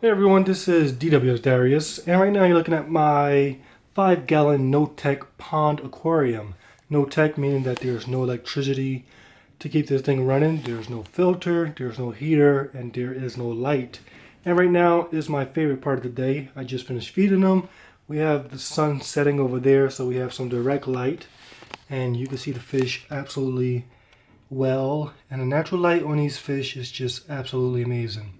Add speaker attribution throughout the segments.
Speaker 1: Hey everyone, this is DW's Darius, and right now you're looking at my 5-gallon no-tech pond aquarium. No-tech meaning that there's no electricity to keep this thing running, there's no filter, there's no heater, and there is no light. And right now is my favorite part of the day. I just finished feeding them. We have the sun setting over there, so we have some direct light, and you can see the fish absolutely well. And the natural light on these fish is just absolutely amazing.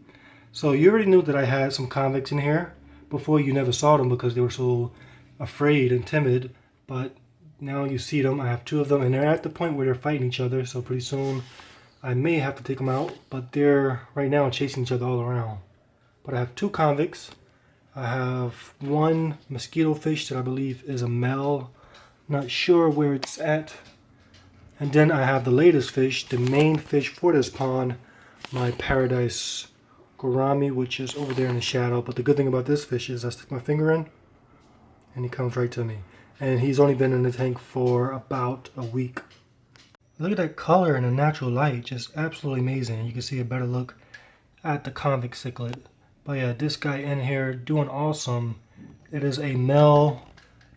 Speaker 1: So you already knew that I had some convicts in here. Before you never saw them because they were so afraid and timid, but now you see them. I have two of them and they're at the point where they're fighting each other, so pretty soon I may have to take them out, but they're right now chasing each other all around. But I have two convicts. I have one mosquito fish that I believe is a male. Not sure where it's at. And then I have the latest fish, the main fish for this pond, my paradise gourami, which is over there in the shadow. But the good thing about this fish is I stick my finger in and he comes right to me. And he's only been in the tank for about a week. Look at that color in the natural light, just absolutely amazing. You can see a better look at the convict cichlid. But yeah, this guy in here doing awesome. It is a male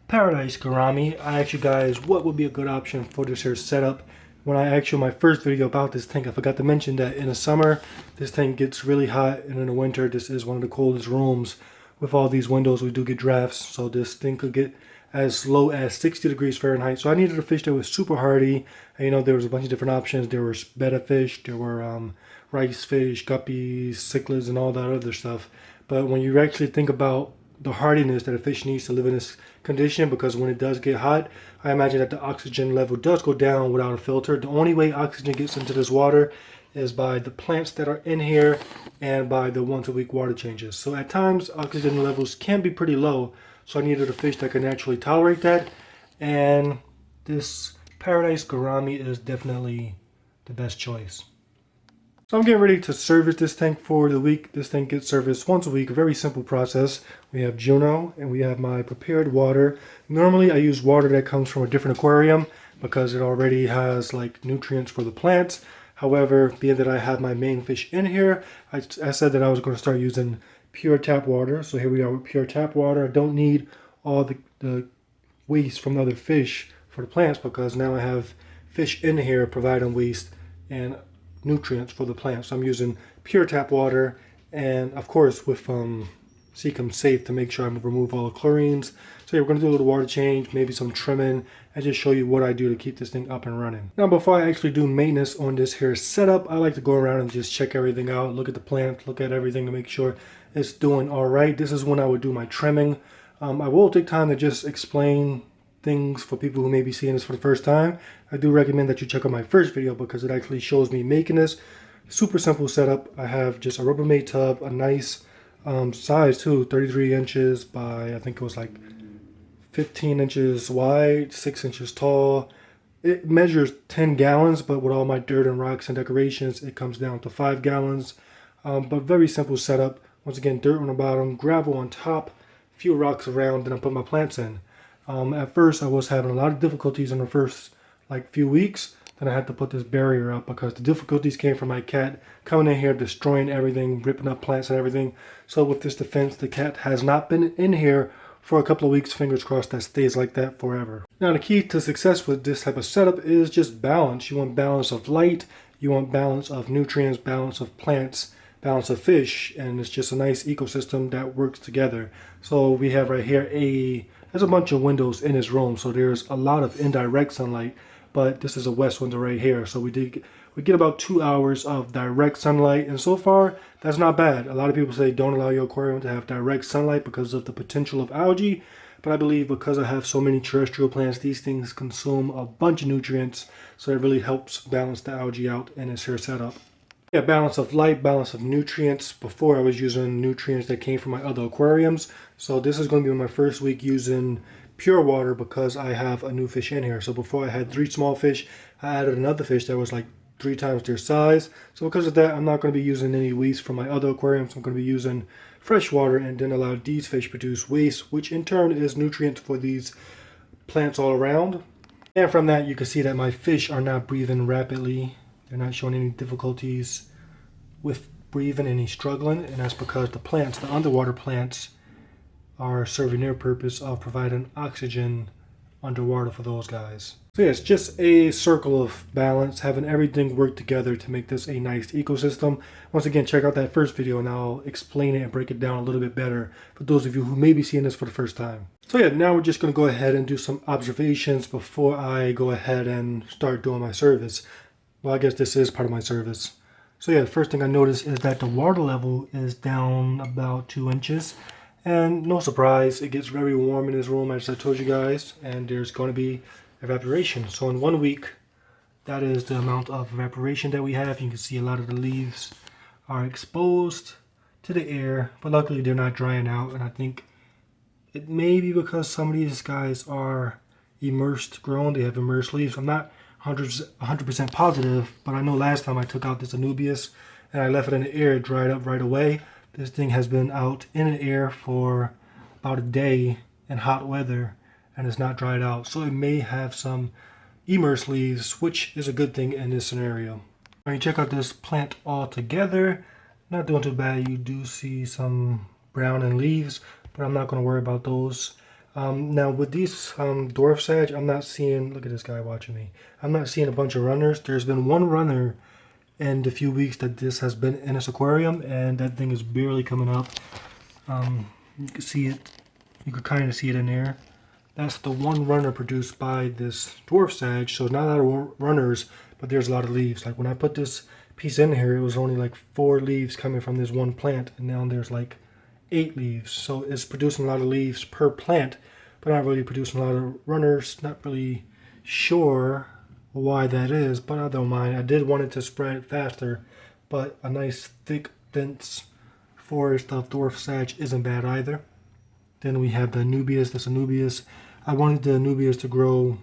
Speaker 1: paradise gourami. I asked you guys what would be a good option for this here setup. When I asked you my first video about this tank, I forgot to mention that in the summer this tank gets really hot, and in the winter this is one of the coldest rooms. With all these windows we do get drafts, so this thing could get as low as 60 degrees Fahrenheit. So I needed a fish that was super hardy. And, you know, there was a bunch of different options. There was BETTA fish, there were rice fish, guppies, cichlids, and all that other stuff. But when you actually think about the hardiness that a fish needs to live in this condition, because when it does get hot, I imagine that the oxygen level does go down without a filter. The only way oxygen gets into this water is by the plants that are in here and by the once-a-week water changes. So at times oxygen levels can be pretty low, so I needed a fish that can naturally tolerate that, and this paradise gourami is definitely the best choice. So I'm getting ready to service this tank for the week. This tank gets serviced once a week, a very simple process. We have Juno and we have my prepared water. Normally I use water that comes from a different aquarium because it already has like nutrients for the plants. However, being that I have my main fish in here, I said that I was going to start using pure tap water. So here we are with pure tap water. I don't need all the waste from the other fish for the plants because now I have fish in here providing waste and nutrients for the plants. So I'm using pure tap water, and of course with Seacom Safe to make sure I remove all the chlorines. So yeah, we're going to do a little water change, maybe some trimming, and just show you what I do to keep this thing up and running. Now before I actually do maintenance on this here setup, I like to go around and just check everything out, look at the plant, look at everything to make sure it's doing all right. This is when I would do my trimming. I will take time to just explain things for people who may be seeing this for the first time. I do recommend that you check out my first video because it actually shows me making this. Super simple setup. I have just a Rubbermaid tub, a nice size too, 33 inches by I think it was like 15 inches wide, 6 inches tall. It measures 10 gallons, but with all my dirt and rocks and decorations, it comes down to 5 gallons. But very simple setup. Once again, dirt on the bottom, gravel on top, a few rocks around, then I put my plants in. At first I was having a lot of difficulties in the first like few weeks. Then I had to put this barrier up because the difficulties came from my cat coming in here, destroying everything, ripping up plants and everything. So with this defense, the cat has not been in here for a couple of weeks. Fingers crossed that stays like that forever. Now the key to success with this type of setup is just balance. You want balance of light, you want balance of nutrients, balance of plants, balance of fish, and it's just a nice ecosystem that works together. So we have right here there's a bunch of windows in this room, so there's a lot of indirect sunlight, but this is a west window right here, so we get about 2 hours of direct sunlight, and so far that's not bad. A lot of people say don't allow your aquarium to have direct sunlight because of the potential of algae, but I believe because I have so many terrestrial plants, these things consume a bunch of nutrients, so it really helps balance the algae out in this here setup. Yeah, balance of light, balance of nutrients. Before I was using nutrients that came from my other aquariums. So this is going to be my first week using pure water because I have a new fish in here. So before I had 3 small fish, I added another fish that was like 3 times their size. So because of that, I'm not going to be using any waste from my other aquariums. I'm going to be using fresh water and then allow these fish produce waste, which in turn is nutrients for these plants all around. And from that, you can see that my fish are not breathing rapidly. They're not showing any difficulties with breathing and he's struggling, and that's because the plants, the underwater plants, are serving their purpose of providing oxygen underwater for those guys. So yeah, it's just a circle of balance, having everything work together to make this a nice ecosystem. Once again, check out that first video and I'll explain it and break it down a little bit better for those of you who may be seeing this for the first time. So yeah, now we're just going to go ahead and do some observations before I go ahead and start doing my service. Well, I guess this is part of my service. So yeah, the first thing I noticed is that the water level is down about 2 inches. And no surprise, it gets very warm in this room, as I told you guys, and there's going to be evaporation. So in 1 week, that is the amount of evaporation that we have. You can see a lot of the leaves are exposed to the air, but luckily they're not drying out. And I think it may be because some of these guys are immersed grown. They have immersed leaves. I'm not 100% positive, but I know last time I took out this Anubias and I left it in the air, it dried up right away. This thing has been out in the air for about a day in hot weather and it's not dried out. So it may have some immersed leaves, which is a good thing in this scenario. When you check out this plant all together, not doing too bad. You do see some brown and leaves, but I'm not going to worry about those. Now with these dwarf sage, I'm not seeing, look at this guy watching me. I'm not seeing a bunch of runners. There's been one runner in the few weeks that this has been in this aquarium, and that thing is barely coming up. You can see it, you could kind of see it in there. That's the one runner produced by this dwarf sage, so not a lot of runners, but there's a lot of leaves. Like when I put this piece in here, it was only like 4 leaves coming from this one plant, and now there's like 8 leaves. So it's producing a lot of leaves per plant, but not really producing a lot of runners. Not really sure why that is, but I don't mind. I did want it to spread faster, but a nice thick dense forest of dwarf sage isn't bad either. Then we have the Anubias. This Anubias, I wanted the Anubias to grow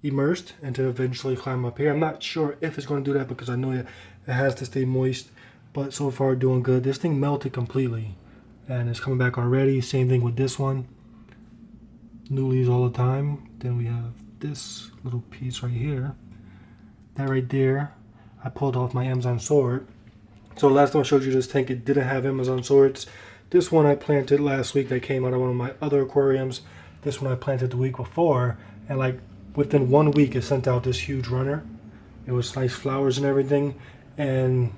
Speaker 1: immersed and to eventually climb up here. I'm not sure if it's going to do that because I know it has to stay moist, but so far doing good. This thing melted completely and it's coming back already. Same thing with this one. New leaves all the time. Then we have this little piece right here. That right there, I pulled off my Amazon sword. So last time I showed you this tank, it didn't have Amazon swords. This one I planted last week. That came out of one of my other aquariums. This one I planted the week before, and like within 1 week it sent out this huge runner. It was nice flowers and everything, and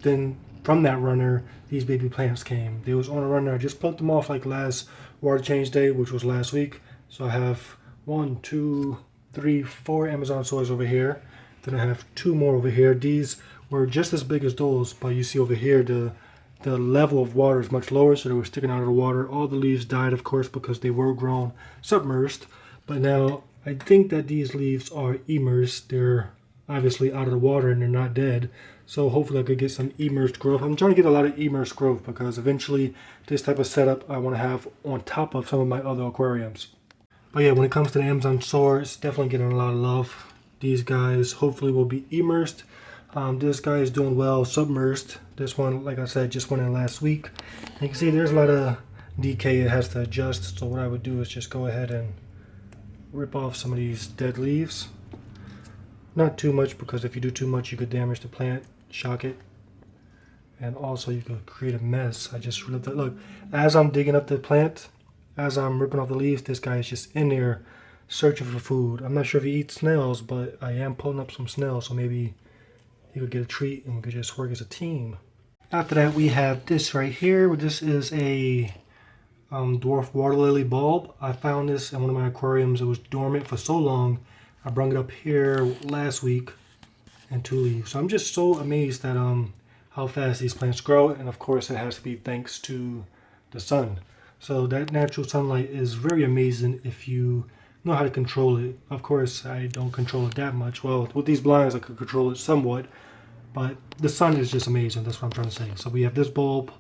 Speaker 1: then from that runner these baby plants came. They was on a runner. I just plucked them off like last water change day, which was last week. So I have 1, 2, 3, 4 Amazon swords over here. Then I have 2 more over here. These were just as big as those, but you see over here the level of water is much lower, so they were sticking out of the water. All the leaves died, of course, because they were grown submersed. But now I think that these leaves are immersed. They're obviously out of the water and they're not dead. So hopefully I could get some immersed growth. I'm trying to get a lot of immersed growth because eventually this type of setup I want to have on top of some of my other aquariums. But yeah, when it comes to the Amazon swords, definitely getting a lot of love. These guys hopefully will be immersed. This guy is doing well submersed. This one, like I said, just went in last week. And you can see there's a lot of decay it has to adjust. So what I would do is just go ahead and rip off some of these dead leaves. Not too much, because if you do too much you could damage the plant, shock it, and also you could create a mess. I just ripped that. Look, as I'm digging up the plant, as I'm ripping off the leaves, this guy is just in there searching for food. I'm not sure if he eats snails, but I am pulling up some snails, so maybe he could get a treat and we could just work as a team. After that we have this right here. This is a dwarf water lily bulb. I found this in one of my aquariums. It was dormant for so long. I brought it up here last week and 2 leaves. So I'm just so amazed at how fast these plants grow, and of course it has to be thanks to the sun. So that natural sunlight is very amazing if you know how to control it. Of course I don't control it that much. Well, with these blinds I could control it somewhat, but the sun is just amazing. That's what I'm trying to say. So we have this bulb,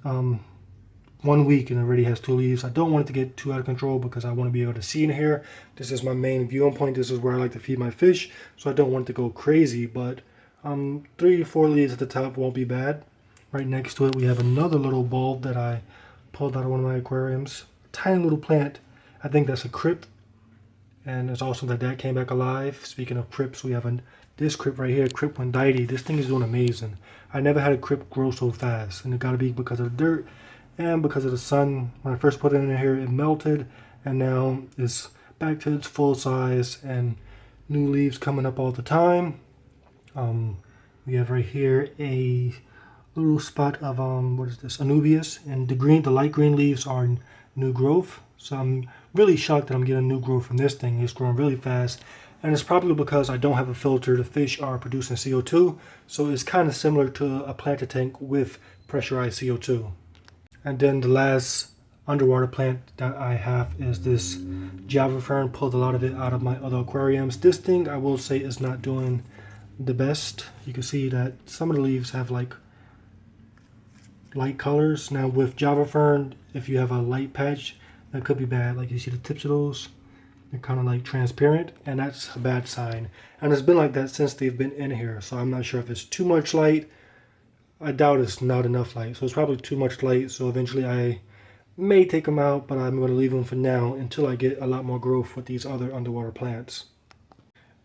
Speaker 1: 1 week, and it already has 2 leaves. I don't want it to get too out of control because I want to be able to see in here. This is my main viewing point. This is where I like to feed my fish, so I don't want it to go crazy, but 3 to 4 leaves at the top won't be bad. Right next to it we have another little bulb that I pulled out of one of my aquariums. Tiny little plant. I think that's a crypt, And it's awesome that that came back alive. Speaking of crypts, we have this crypt right here, Crypt 190. This thing is doing amazing. I never had a crypt grow so fast, and it got to be because of the dirt and because of the sun. When I first put it in here, it melted, and now it's back to its full size and new leaves coming up all the time. We have right here a little spot of what is this, Anubias, and the light green leaves are new growth. So I'm really shocked that I'm getting new growth from this thing. It's growing really fast, and it's probably because I don't have a filter. The fish are producing CO2, so it's kind of similar to a planter tank with pressurized CO2. And then the last underwater plant that I have is this Java fern. Pulled a lot of it out of my other aquariums. This thing, I will say, is not doing the best. You can see that some of the leaves have like light colors. Now with Java fern, if you have a light patch, that could be bad. Like you see the tips of those, they're kind of like transparent, and that's a bad sign. And it's been like that since they've been in here, so I'm not sure if it's too much light. I doubt it's not enough light, so it's probably too much light. So eventually I may take them out, but I'm going to leave them for now until I get a lot more growth with these other underwater plants.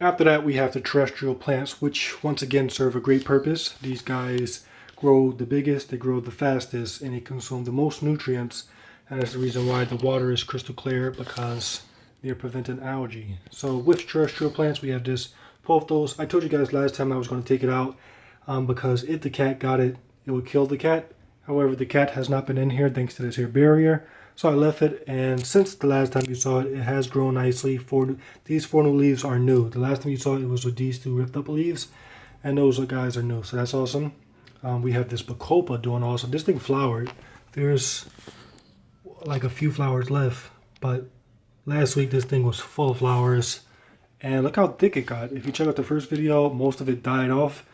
Speaker 1: After that, we have the terrestrial plants, which once again serve a great purpose. These guys grow the biggest, they grow the fastest, and they consume the most nutrients. And that's the reason why the water is crystal clear, because they're preventing algae. So with terrestrial plants, we have this pothos. I told you guys last time I was going to take it out because if the cat got it, it would kill the cat. However, the cat has not been in here thanks to this here barrier. So I left it, and since the last time you saw it, it has grown nicely. These 4 new leaves are new. The last time you saw it was with these 2 ripped up leaves, and those guys are new. So that's awesome. We have this Bacopa doing awesome. This thing flowered. There's like a few flowers left, but last week this thing was full of flowers, and look how thick it got. If you check out the first video, most of it died off,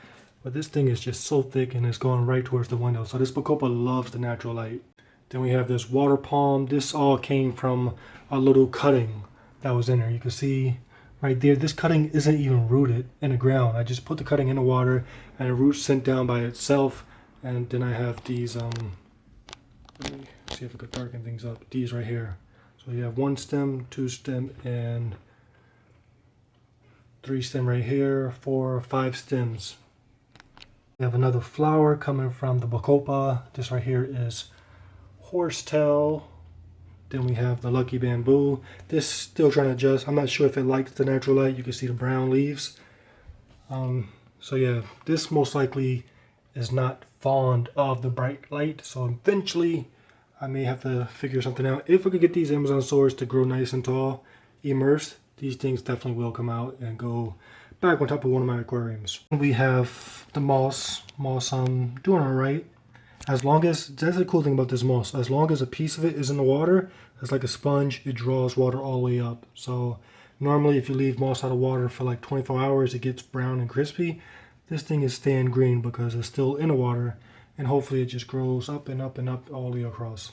Speaker 1: but this thing is just so thick and it's going right towards the window. So this Bacopa loves the natural light. Then we have this water palm. This all came from a little cutting that was in there. You can see right there, this cutting isn't even rooted in the ground. I just put the cutting in the water and the roots sent down by itself. And then I have these let me see if I could darken things up. These right here. So you have 1 stem, 2 stem, and 3 stem right here, 4, 5 stems. We have another flower coming from the Bacopa. This right here is horsetail. Then we have the lucky bamboo. This still trying to adjust. I'm not sure if it likes the natural light. You can see the brown leaves. So yeah, this most likely is not fond of the bright light. So eventually I may have to figure something out. If we could get these Amazon swords to grow nice and tall, immersed, these things definitely will come out and go back on top of one of my aquariums. We have the moss. Doing alright. As long as, that's the cool thing about this moss, as long as a piece of it is in the water, it's like a sponge, it draws water all the way up. So normally if you leave moss out of water for like 24 hours, it gets brown and crispy. This thing is staying green because it's still in the water, and hopefully it just grows up and up and up all the way across.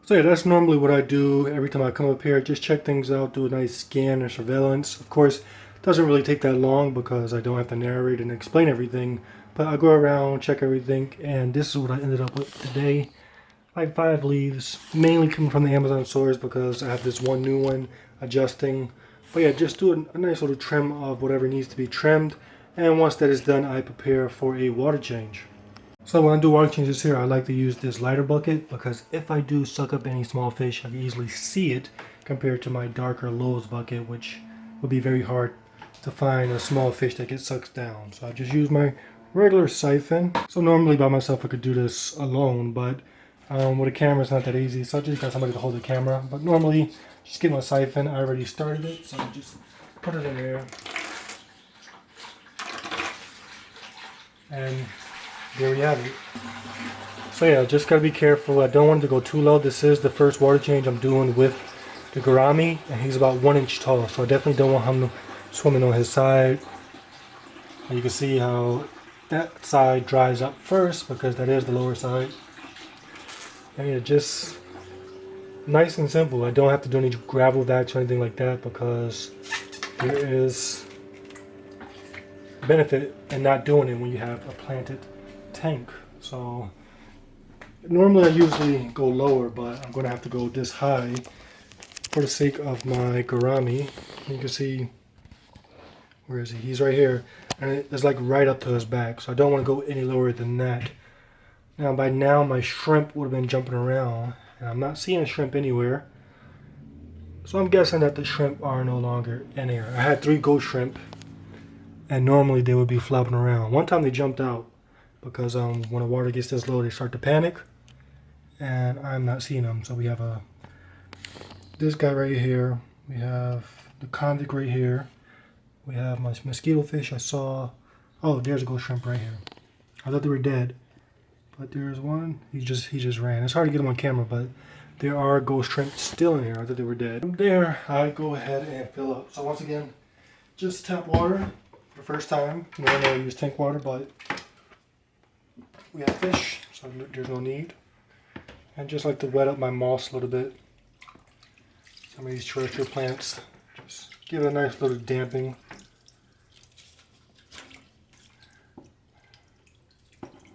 Speaker 1: So yeah, that's normally what I do every time I come up here. Just check things out, do a nice scan or surveillance. Of course, it doesn't really take that long because I don't have to narrate and explain everything. But I go around, check everything, and this is what I ended up with today. Like 5 leaves, mainly coming from the Amazon stores because I have this one new one adjusting. But yeah, just do a nice little trim of whatever needs to be trimmed. And once that is done, I prepare for a water change. So when I do water changes here, I like to use this lighter bucket because if I do suck up any small fish, I can easily see it compared to my darker Lowe's bucket, which would be very hard to find a small fish that gets sucked down. So I just use my regular siphon. So normally by myself I could do this alone, but with a camera it's not that easy, so I just got somebody to hold the camera. But normally just get my siphon. I already started it, so I just put it in there, and there we have it. So yeah, just gotta be careful. I don't want it to go too low. This is the first water change I'm doing with the gourami, and he's about 1 inch tall, so I definitely don't want him swimming on his side. And you can see how that side dries up first because that is the lower side. And yeah, just nice and simple. I don't have to do any gravel vacs or anything like that because there is benefit in not doing it when you have a planted tank. So normally I usually go lower, but I'm going to have to go this high for the sake of my gourami. You can see, where is he? He's right here, and it's like right up to his back, so I don't want to go any lower than that. Now by now my shrimp would have been jumping around, and I'm not seeing a shrimp anywhere. So I'm guessing that the shrimp are no longer in here. I had 3 ghost shrimp, and normally they would be flopping around. One time they jumped out because when the water gets this low, they start to panic, and I'm not seeing them. So we have this guy right here. We have the convict right here. We have my mosquito fish I saw. Oh, there's a ghost shrimp right here. I thought they were dead, but there's one. He just ran. It's hard to get him on camera, but there are ghost shrimp still in here. I thought they were dead. From there, I go ahead and fill up. So once again, just tap water for the first time. Normally I use tank water, but we have fish, so there's no need. And just like to wet up my moss a little bit. Some of these terrestrial plants, just give it a nice little damping.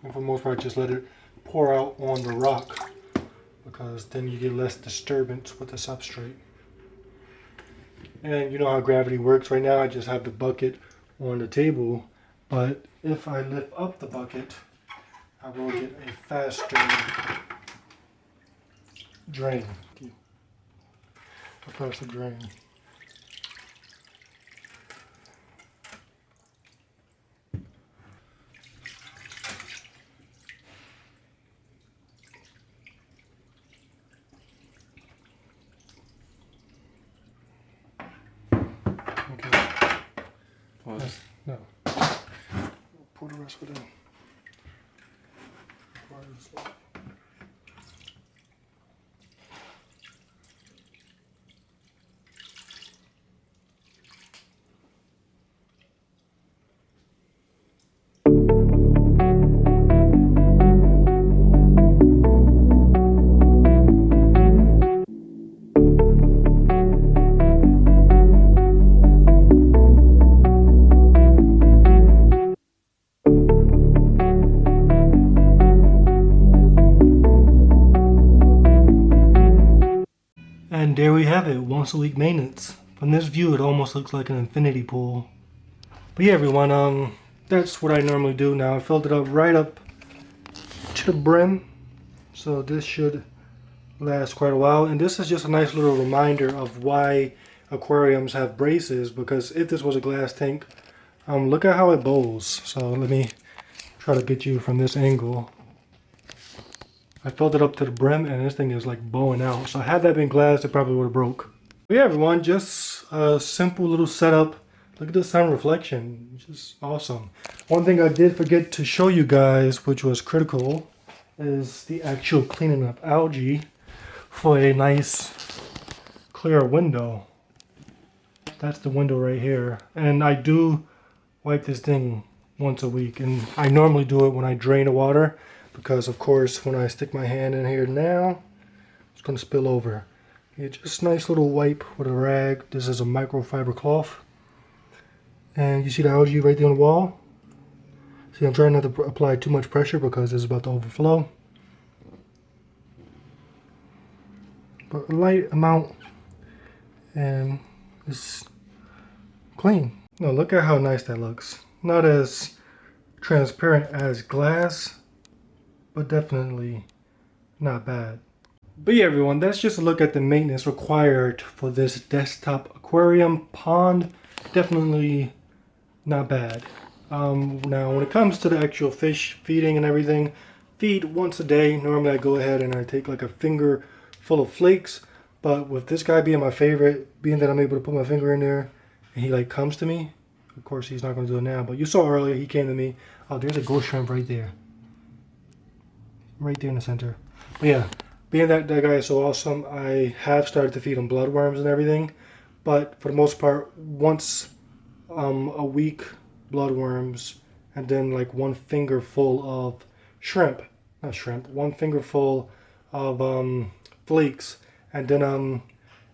Speaker 1: And for the most part, just let it pour out on the rock, because then you get less disturbance with the substrate. And you know how gravity works. Right now I just have the bucket on the table, but if I lift up the bucket, I will get a faster drain. A faster drain. No. Pour the rest of it in. And there we have it, once a week maintenance. From this view, it almost looks like an infinity pool. But yeah, everyone, that's what I normally do now. I filled it up right up to the brim, so this should last quite a while. And this is just a nice little reminder of why aquariums have braces, because if this was a glass tank, look at how it bows. So let me try to get you from this angle. I filled it up to the brim, and this thing is like bowing out. So had that been glass, it probably would have broke. But yeah, everyone, just a simple little setup. Look at the sun reflection, which is awesome. One thing I did forget to show you guys, which was critical, is the actual cleaning up algae for a nice clear window. That's the window right here. And I do wipe this thing once a week, and I normally do it when I drain the water, because of course when I stick my hand in here now, it's going to spill over. Yeah, just a nice little wipe with a rag. This is a microfiber cloth. And you see the algae right there on the wall? See, I'm trying not to apply too much pressure because it's about to overflow. But a light amount, and it's clean. Now look at how nice that looks. Not as transparent as glass, but definitely not bad. But yeah, everyone, that's just a look at the maintenance required for this desktop aquarium pond. Definitely not bad. Now when it comes to the actual fish feeding and everything, feed once a day. Normally I go ahead and I take like a finger full of flakes, but with this guy being my favorite, being that I'm able to put my finger in there and he like comes to me, of course he's not going to do it now, but you saw earlier he came to me. Oh, there's a ghost shrimp right there. Right there in the center. But yeah, being that that guy is so awesome, I have started to feed him bloodworms and everything, but for the most part, once a week bloodworms, and then like one finger full of shrimp, not shrimp, one finger full of flakes, and then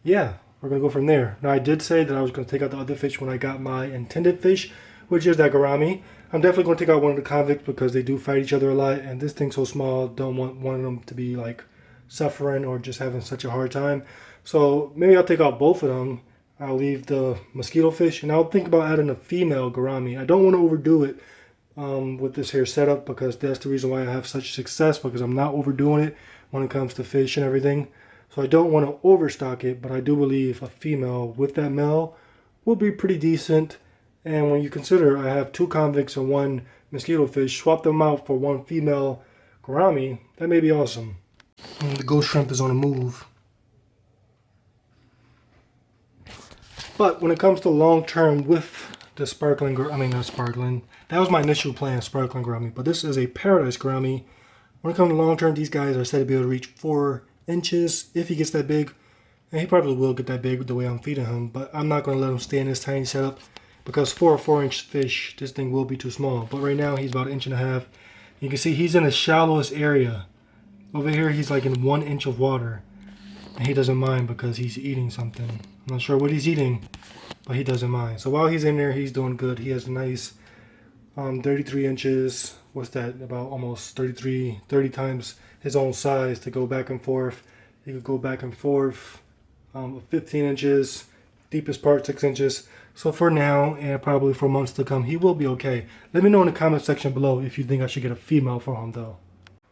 Speaker 1: yeah, we're gonna go from there. Now I did say that I was gonna take out the other fish when I got my intended fish, which is that gourami. I'm definitely gonna take out one of the convicts because they do fight each other a lot, and this thing's so small, don't want one of them to be like suffering or just having such a hard time. So maybe I'll take out both of them. I'll leave the mosquito fish, and I'll think about adding a female gourami. I don't want to overdo it with this here setup, because that's the reason why I have such success, because I'm not overdoing it when it comes to fish and everything. So I don't want to overstock it, but I do believe a female with that male will be pretty decent. And when you consider I have 2 convicts and 1 mosquito fish, swap them out for 1 female gourami, that may be awesome. And the ghost shrimp is on the move. But when it comes to long term with the sparkling, not sparkling, that was my initial plan, sparkling gourami, but this is a paradise gourami. When it comes to long term, these guys are said to be able to reach 4 inches if he gets that big. And he probably will get that big the way I'm feeding him, but I'm not going to let him stay in this tiny setup, because for a 4-inch fish, this thing will be too small. But right now, he's about 1.5 inches. You can see he's in the shallowest area. Over here, he's like in 1 inch of water. And he doesn't mind because he's eating something. I'm not sure what he's eating, but he doesn't mind. So while he's in there, he's doing good. He has a nice 33 inches. What's that? About almost 30 times his own size to go back and forth. He could go back and forth 15 inches. Deepest part 6 inches. So for now, and probably for months to come, he will be okay. Let me know in the comment section below if you think I should get a female for him though.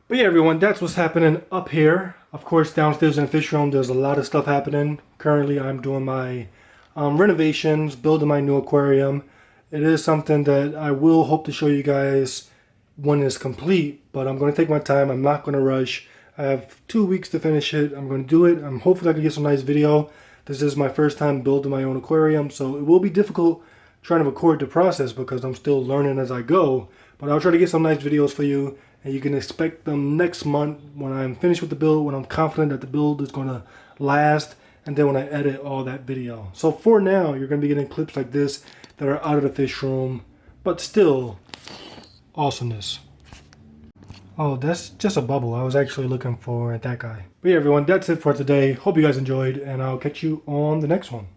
Speaker 1: But yeah, everyone, that's what's happening up here. Of course, downstairs in the fish room, there's a lot of stuff happening. Currently, I'm doing my renovations, building my new aquarium. It is something that I will hope to show you guys when it's complete, but I'm going to take my time. I'm not going to rush. I have 2 weeks to finish it. I'm going to do it. I'm hopefully I can get some nice video. This is my first time building my own aquarium, so it will be difficult trying to record the process because I'm still learning as I go. But I'll try to get some nice videos for you, and you can expect them next month when I'm finished with the build, when I'm confident that the build is going to last, and then when I edit all that video. So for now, you're going to be getting clips like this that are out of the fish room, but still awesomeness. Oh, that's just a bubble. I was actually looking for that guy. But yeah, everyone, that's it for today. Hope you guys enjoyed, and I'll catch you on the next one.